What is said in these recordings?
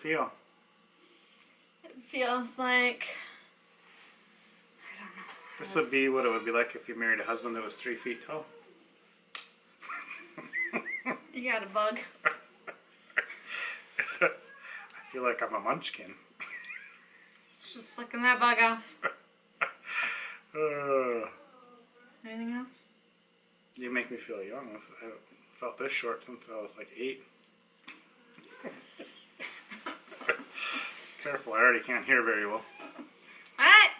feel? It feels like, I don't know. This would be what it would be like if you married a husband that was 3 feet tall. You got a bug. I feel like I'm a munchkin. It's just flicking that bug off. Anything else? You make me feel young. I haven't felt this short since I was like 8. Careful, I already can't hear very well. What?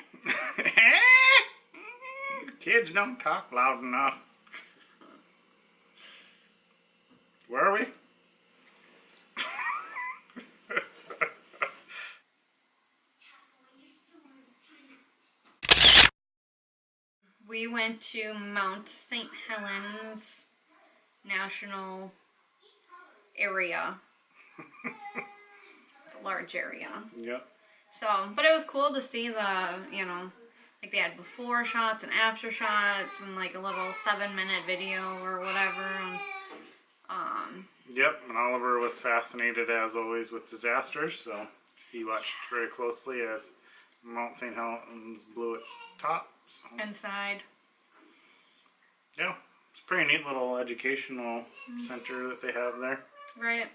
Kids don't talk loud enough. Where are we? We went to Mount St. Helens National Area. It's a large area. Yep. So, but it was cool to see the, you know, like they had before shots and after shots and like a little 7-minute video or whatever. And, Yep, and Oliver was fascinated as always with disasters, so he watched very closely as Mount St. Helens blew its top. So. Inside. Yeah, it's a pretty neat little educational center that they have there. Right.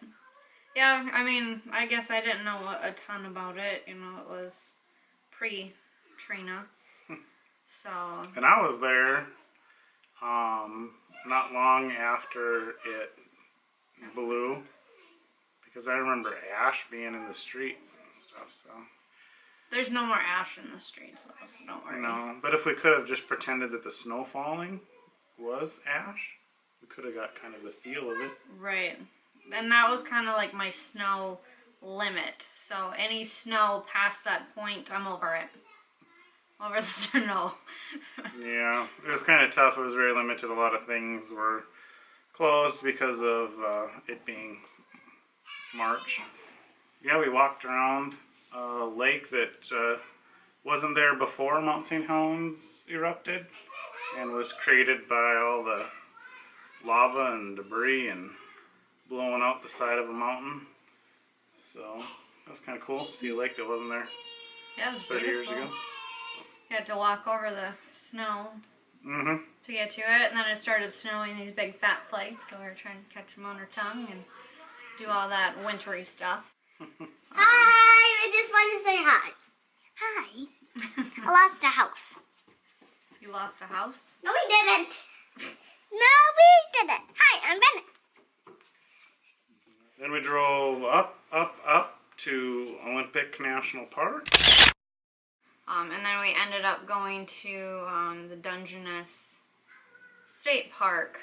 Yeah, I mean, I guess I didn't know a ton about it. You know, it was pre-Trina. So. And I was there not long after it blew, because I remember ash being in the streets and stuff, so. There's no more ash in the streets, though, so don't worry. No, but if we could have just pretended that the snow falling was ash, we could have got kind of the feel of it. Right. And that was kind of like my snow limit. So any snow past that point, I'm over it. Over the snow. Yeah, it was kind of tough. It was very limited. A lot of things were closed because of it being March. Yeah, we walked around a lake that wasn't there before Mount St. Helens erupted and was created by all the lava and debris and blowing out the side of a mountain. So that was kind of cool to see a lake that wasn't there Yeah, it was 30 beautiful. years ago. You had to walk over the snow to get to it, and then it started snowing these big fat flakes, so we were trying to catch them on our tongue and do all that wintry stuff. Hi, I just wanted to say hi. Hi. I lost a house. You lost a house? No, we didn't. No, we didn't. Hi, I'm Bennett. Then we drove up to Olympic National Park. And then we ended up going to the Dungeness State Park.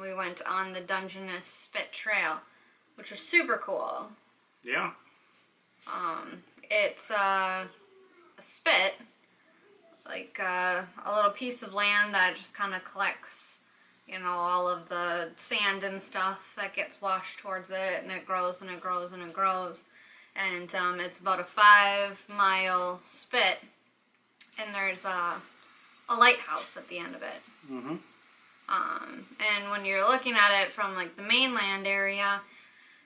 We went on the Dungeness Spit Trail, which was super cool. Yeah. It's a spit, like a little piece of land that just kind of collects, you know, all of the sand and stuff that gets washed towards it, and it grows and it grows and it grows. And it's about a 5-mile spit, and there's a lighthouse at the end of it. And when you're looking at it from like the mainland area,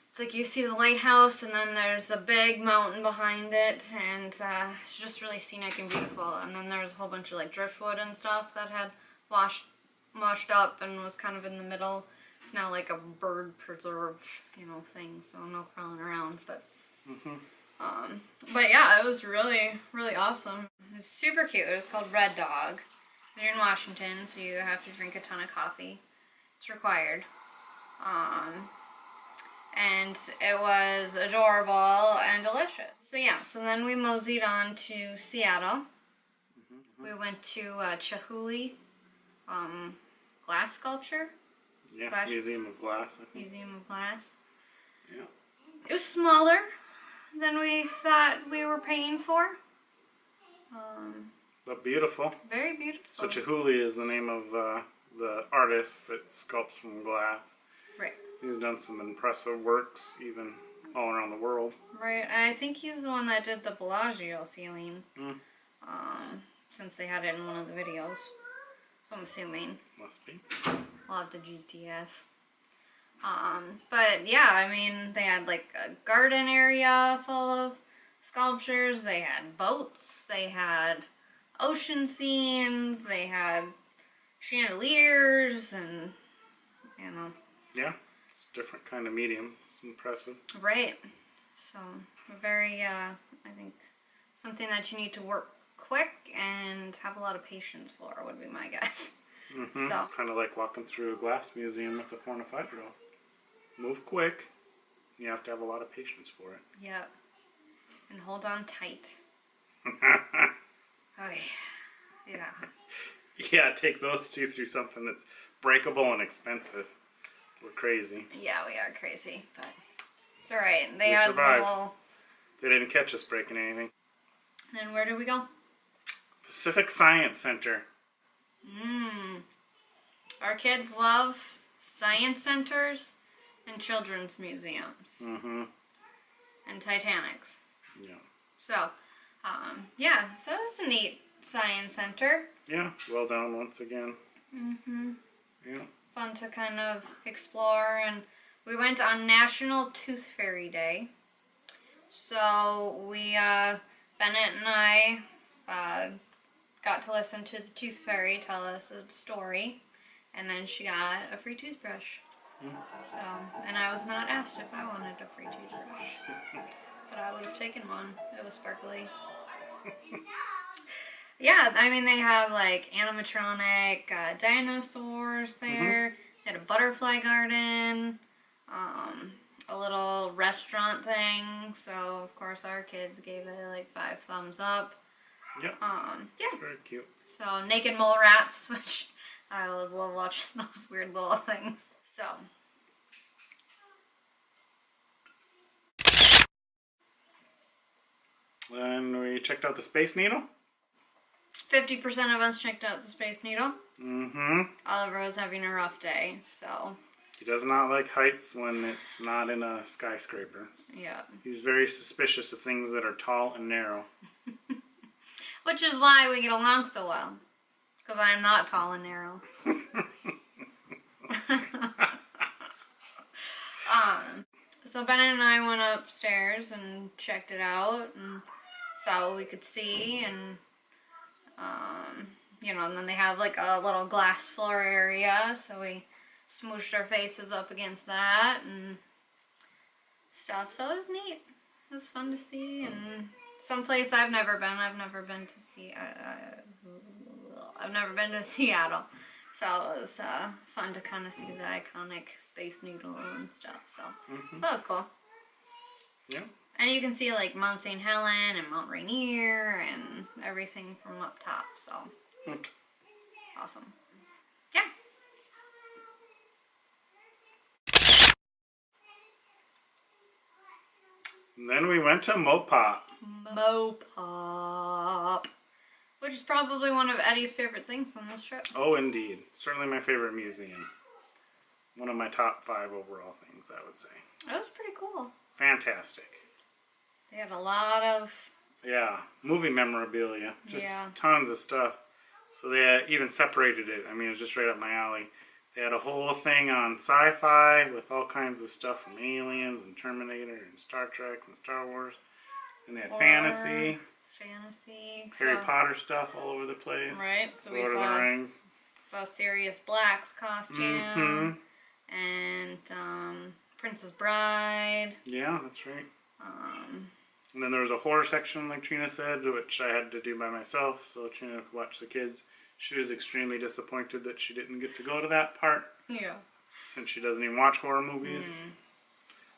it's like you see the lighthouse, and then there's a big mountain behind it, and it's just really scenic and beautiful. And then there's a whole bunch of like driftwood and stuff that had washed up and was kind of in the middle. It's now like a bird preserve, you know, thing, so no crawling around, but. But yeah, it was really, really awesome. It was super cute. It was called Red Dog. They're in Washington, so you have to drink a ton of coffee. It's required. And it was adorable and delicious. So yeah, so then we moseyed on to Seattle. We went to Chihuly glass sculpture. Yeah, Museum of Glass. Museum of Glass. Yeah. It was smaller than we thought we were paying for. But beautiful. Very beautiful. So Chihuly is the name of the artist that sculpts from glass. Right. He's done some impressive works, even all around the world. Right, and I think he's the one that did the Bellagio ceiling. Since they had it in one of the videos. So I'm assuming. Must be. We'll have to GTS. But yeah, I mean, they had like a garden area full of sculptures. They had boats. They had ocean scenes. They had chandeliers, and you know. Yeah, it's a different kind of medium. It's impressive. Right. So very, I think something that you need to work quick and have a lot of patience for would be my guess. Mm-hmm. So Kind of like walking through a glass museum with a 4 and a 5-year-old. Move quick. You have to have a lot of patience for it. yeah, and hold on tight. Okay. Yeah. Yeah, take those two through something that's breakable and expensive. We're crazy. Yeah, we are crazy, but it's all right. They We had survived. little. They didn't catch us breaking anything. And where do we go? Pacific Science Center. Our kids love science centers and children's museums Mm-hmm. and Titanics. Yeah. So, yeah, so it's a neat science center. Yeah, well done once again. Mm-hmm. Yeah. Fun to kind of explore, and we went on National Tooth Fairy Day. So we, Bennett and I, got to listen to the Tooth Fairy tell us a story, and then she got a free toothbrush. So, and I was not asked if I wanted a free toothbrush, but I would have taken one. It was sparkly. Yeah, I mean, they have like animatronic dinosaurs there. They had a butterfly garden, a little restaurant thing. So of course our kids gave it like 5 thumbs up. Yep. Yeah. It's very cute. So naked mole rats, which I always love watching those weird little things. So. Then we checked out the Space Needle. 50% of us checked out the Space Needle. Mm-hmm. Oliver was having a rough day, so He does not like heights when it's not in a skyscraper. yeah. He's very suspicious of things that are tall and narrow. Which is why we get along so well. Because I'm not tall and narrow. So Bennett and I went upstairs and checked it out and saw what we could see, and you know, and then they have like a little glass floor area, so we smooshed our faces up against that and stuff. So it was neat. It was fun to see, and someplace I've never been. I've never been to Seattle. So it was fun to kind of see the iconic Space Needle and stuff. So, so that was cool. Yeah. And you can see like Mount St. Helen and Mount Rainier and everything from up top. So, awesome. Yeah. And then we went to Mopop. Mopop. Which is probably one of Eddie's favorite things on this trip. Oh, indeed. Certainly my favorite museum. One of my top 5 overall things, I would say. That was pretty cool. Fantastic. They had a lot of... Yeah, movie memorabilia. Just Yeah. tons of stuff. So they even separated it. I mean, it was just right up my alley. They had a whole thing on sci-fi with all kinds of stuff from Aliens and Terminator and Star Trek and Star Wars. And they had fantasy, Harry Potter stuff all over the place. Right, so we Lord of the Rings. saw Sirius Black's costume. And Princess Bride. Yeah, that's right. And then there was a horror section, like Trina said, which I had to do by myself, so Trina could watch the kids. She was extremely disappointed that she didn't get to go to that part. Yeah. Since she doesn't even watch horror movies.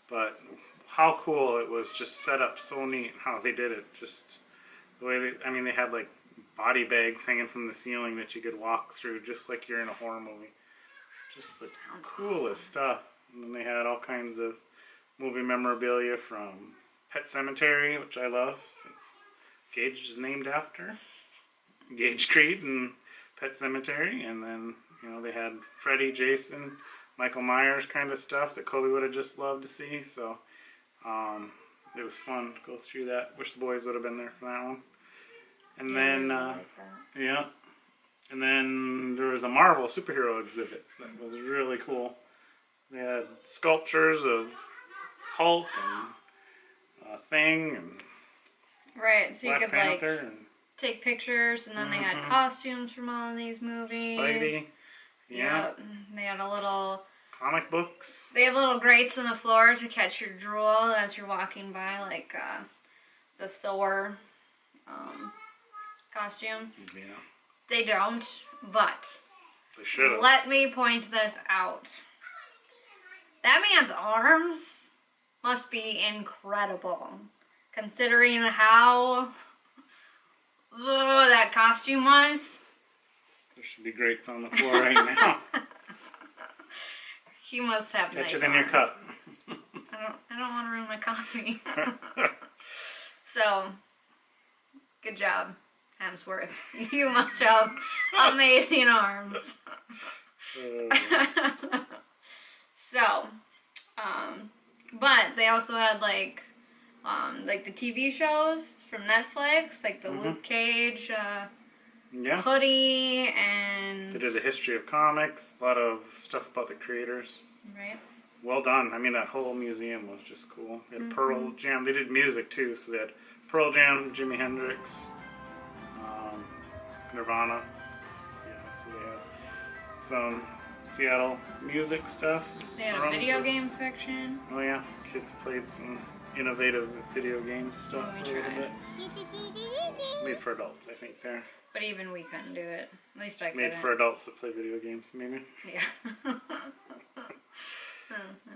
But how cool it was, just set up so neat how they did it. Just the way they had like body bags hanging from the ceiling that you could walk through just like you're in a horror movie. Just the coolest stuff. And then they had all kinds of movie memorabilia from Pet Cemetery, which I love, since Gage is named after Gage Creed and Pet Cemetery. And then, you know, they had Freddy, Jason, Michael Myers kind of stuff that Kobe would have just loved to see. So it was fun to go through that. Wish the boys would have been there for that one. And then, yeah. And then there was a Marvel superhero exhibit that was really cool. We had sculptures of Hulk and Thing and Right, so you Black could Panther like and take pictures, and then they had costumes from all of these movies. Spidey. Yeah. Yep. They had a little. Comic books. They have little grates on the floor to catch your drool as you're walking by, like the Thor costume. Yeah. They don't, but They should have. let me point this out. That man's arms must be incredible, considering how that costume was. There should be grates on the floor right now. He must have Catch nice it in your arms. cup. I don't want to ruin my coffee. So, good job, Hemsworth. You must have amazing arms. So, but they also had like the TV shows from Netflix, like the Luke Cage Yeah. hoodie, and They did the history of comics, a lot of stuff about the creators. right. Well done. I mean, that whole museum was just cool. They had Pearl Jam. They did music too, so they had Pearl Jam, Jimi Hendrix, Nirvana. So they had some Seattle music stuff. They had a around video the- game section. Oh yeah, kids played some innovative video game stuff Oh, we a little tried. bit. Made for adults, I think. There. But even we couldn't do it. At least I Made couldn't. for adults that play video games, maybe. Yeah.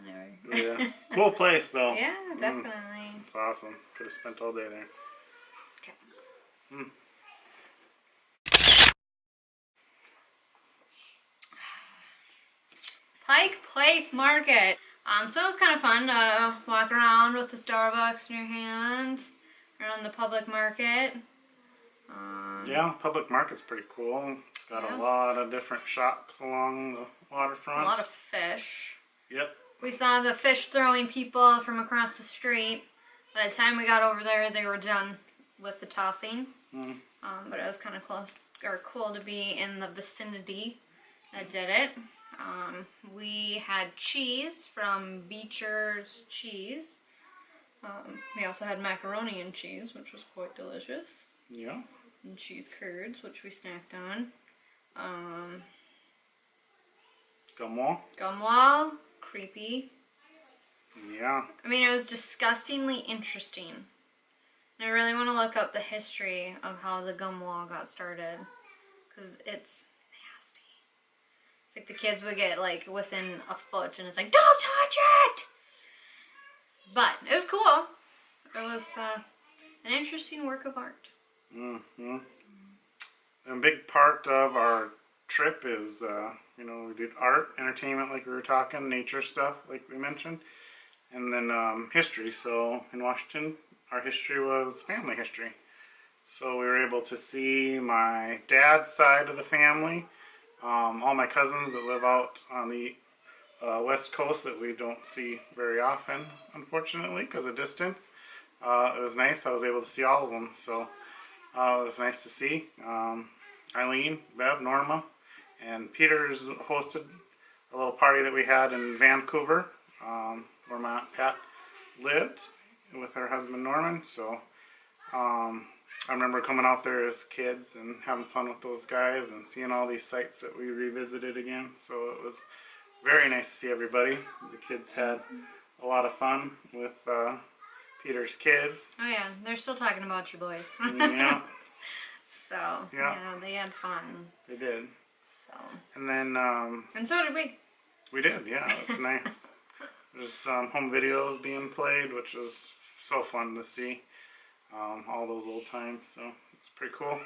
Anyway. Yeah. Cool place though. Yeah, definitely. It's awesome. Could have spent all day there. Okay. Pike Place Market. So it was kind of fun to walk around with the Starbucks in your hand around the public market. Yeah, public market's pretty cool. It's got a lot of different shops along the waterfront. A lot of fish. Yep. We saw the fish throwing people from across the street. By the time we got over there, they were done with the tossing. But it was kind of close or cool to be in the vicinity that did it. We had cheese from Beecher's Cheese. We also had macaroni and cheese, which was quite delicious. Yeah. And cheese curds, which we snacked on. Gumwall, creepy. Yeah. I mean, it was disgustingly interesting. And I really want to look up the history of how the gum wall got started. Because it's nasty. It's like the kids would get like within a foot and it's like, don't touch it! But it was cool. It was an interesting work of art. Mm-hmm. And a big part of our trip is, we did art, entertainment like we were talking, nature stuff like we mentioned, and then history. So in Washington, our history was family history. So we were able to see my dad's side of the family, all my cousins that live out on the west coast that we don't see very often, unfortunately, because of distance. It was nice. I was able to see all of them, so it was nice to see. Eileen, Bev, Norma, and Peter's hosted a little party that we had in Vancouver, where my Aunt Pat lived with her husband Norman. So I remember coming out there as kids and having fun with those guys and seeing all these sites that we revisited again. So it was very nice to see everybody. The kids had a lot of fun with Peter's kids. Oh yeah, they're still talking about you boys. Yeah. So, yeah, they had fun. They did. So. And then And so did we. we did, yeah, it's nice. There's some home videos being played, which was so fun to see. All those old times, so it's pretty cool.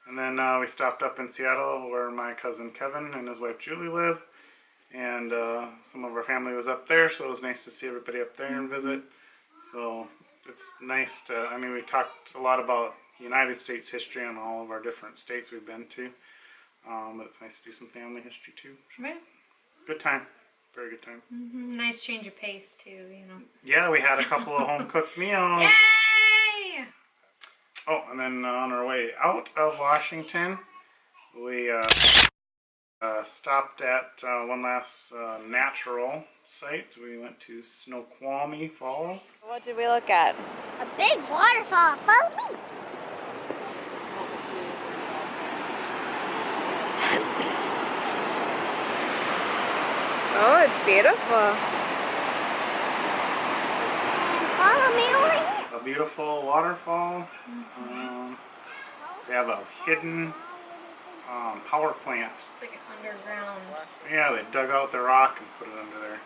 And then we stopped up in Seattle where my cousin Kevin and his wife Julie live. And some of our family was up there, so it was nice to see everybody up there and visit. So it's nice to, we talked a lot about United States history and all of our different states we've been to. But it's nice to do some family history too. Right. Good time. Very good time. Nice change of pace too, Yeah, we had a couple of home cooked meals. Yay! Oh, and then on our way out of Washington, we stopped at one last natural site. We went to Snoqualmie Falls. What did we look at? A big waterfall. Follow me. Oh, it's beautiful. Follow me over here. A beautiful waterfall. They have a hidden power plant. It's like underground. Yeah, they dug out the rock and put it under there.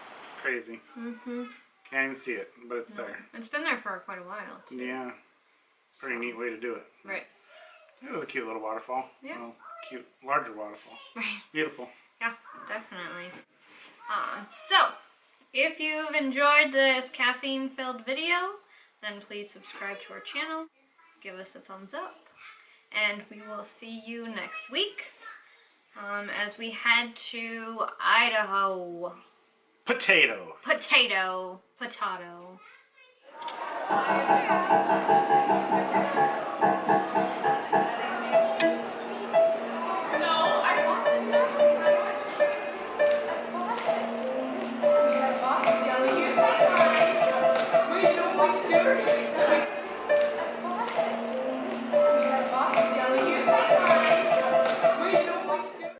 Crazy. Mm-hmm. Can't even see it, but it's there. It's been there for quite a while, too. Yeah. Pretty neat way to do it. Right. It was a cute little waterfall. Yeah. Well, cute, larger waterfall. Right. Beautiful. Yeah, definitely. So, if you've enjoyed this caffeine-filled video, then please subscribe to our channel, give us a thumbs up, and we will see you next week as we head to Idaho. Potatoes. Potato. We don't want to do it.